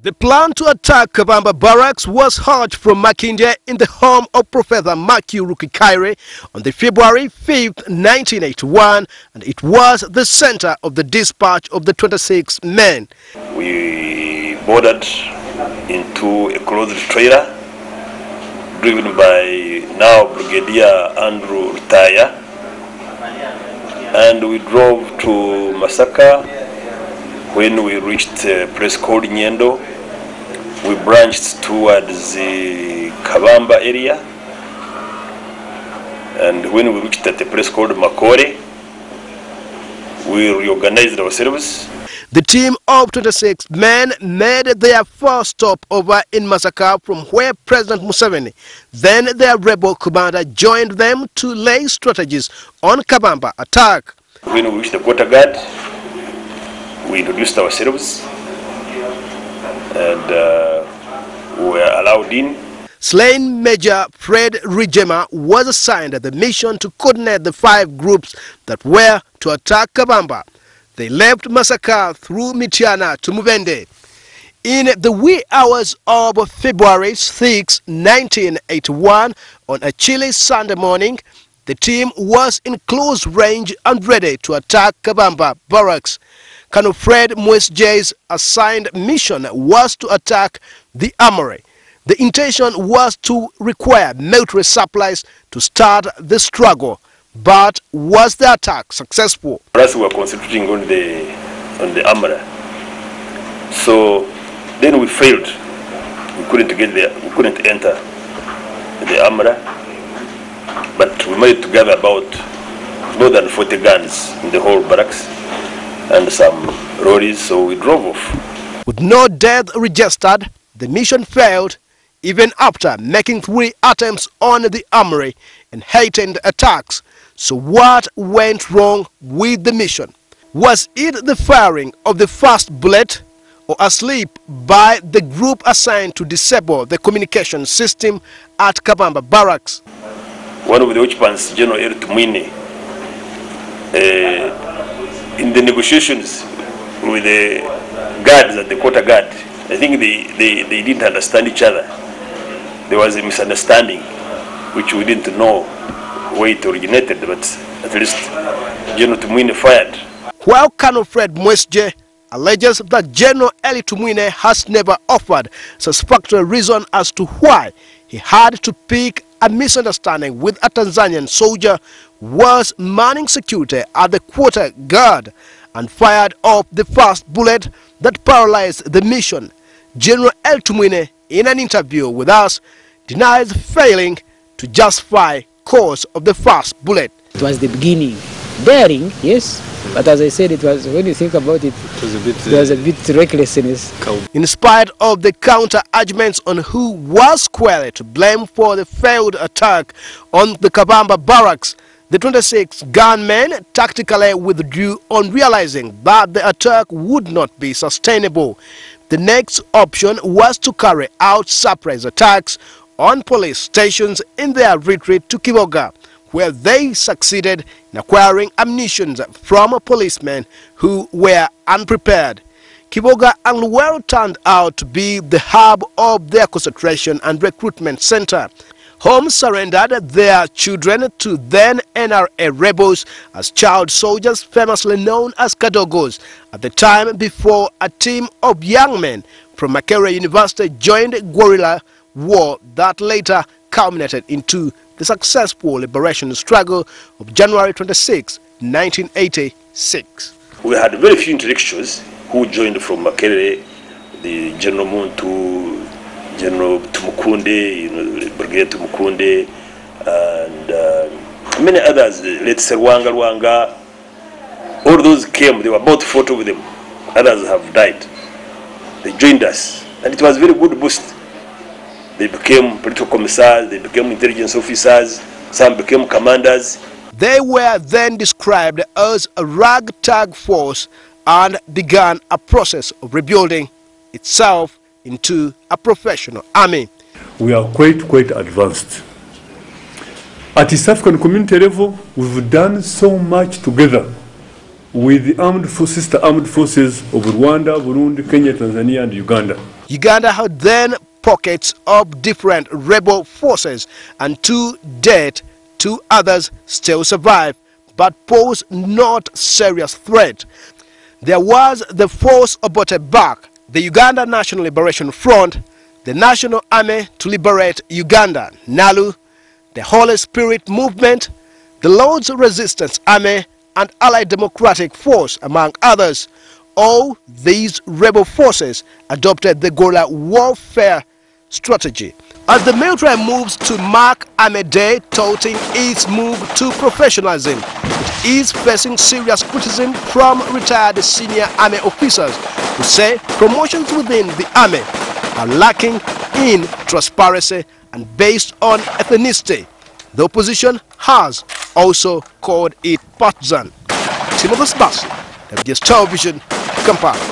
The plan to attack Kabamba Barracks was hatched from Makindye in the home of Professor Makiu Rukikaire on the February 5th, 1981, and it was the center of the dispatch of the 26 men. We boarded into a closed trailer driven by now Brigadier Andrew Rutaya, and we drove to Masaka. When we reached a place called Nyendo, we branched towards the Kabamba area, and when we reached at a place called Makore, we reorganized ourselves. The team of 26 men made their first stop over in Masaka, from where President Museveni, then their rebel commander, joined them to lay strategies on Kabamba attack. When we reached the quarter guard, we introduced ourselves and we were allowed in. Slain Major Fred Rijema was assigned the mission to coordinate the 5 groups that were to attack Kabamba. They left Masaka through Mitiana to Muvende. In the wee hours of February 6, 1981, on a chilly Sunday morning, the team was in close range and ready to attack Kabamba Barracks. Colonel Fred Mwesje's assigned mission was to attack the armory. The intention was to require military supplies to start the struggle. But was the attack successful? For us, we were concentrating on the armory. So then we failed. We couldn't get there. We couldn't enter the armory. But we managed to gather about more than 40 guns in the whole barracks and some lorries, so we drove off. With no death registered, the mission failed even after making 3 attempts on the armory and heightened attacks. So what went wrong with the mission? Was it the firing of the first bullet, or a slip by the group assigned to disable the communication system at Kabamba Barracks? One of the occupants, General Tumwine, in the negotiations with the guards at the quarter guard, I think they didn't understand each other. There was a misunderstanding which we didn't know where it originated, but at least General Tumwine fired. While Colonel Fred Mwesje alleges that General Eli Tumwine has never offered satisfactory reason as to why he had to pick a misunderstanding with a Tanzanian soldier was manning security at the quarter guard and fired off the first bullet that paralyzed the mission. General El Tumwine, in an interview with us, denies failing to justify cause of the first bullet. It was the beginning. Daring, yes, but as I said, it was, when you think about it, it was a bit recklessness. In spite of the counter-arguments on who was squarely to blame for the failed attack on the Kabamba Barracks, the 26 gunmen tactically withdrew on realizing that the attack would not be sustainable. The next option was to carry out surprise attacks on police stations in their retreat to Kiboga, where they succeeded in acquiring ammunition from policemen who were unprepared. Kiboga and Luwero turned out to be the hub of their concentration and recruitment center. Homes surrendered their children to then NRM rebels as child soldiers, famously known as Kadogos, at the time before a team of young men from Makerere University joined guerrilla war that later culminated into the successful liberation struggle of January 26, 1986. We had very few intellectuals who joined from Makerere, the General Muntu, General Tumukunde, Brigadier Tumukunde, and many others, let's say Rwanga. All those came, there were about 40 of them. Others have died. They joined us, and it was a very good boost. They became political commissars, they became intelligence officers, some became commanders. They were then described as a ragtag force and began a process of rebuilding itself into a professional army. We are quite advanced. At East African community level, we've done so much together. with the sister armed forces of Rwanda, Burundi, Kenya, Tanzania, and Uganda. Uganda had then pockets of different rebel forces, and 2 dead, 2 others still survive, but pose not serious threat. There was the force Obote Back, the Uganda National Liberation Front, the National Army to Liberate Uganda, NALU, the Holy Spirit Movement, the Lord's Resistance Army, and Allied Democratic Force, among others. All these rebel forces adopted the guerrilla warfare strategy. As the military moves to mark Army Day, touting its move to professionalism, it is facing serious criticism from retired senior army officers who say promotions within the army are lacking in transparency and based on ethnicity. The opposition has also called it partisan. Timothy Sibasi, WGS Television, Kampala.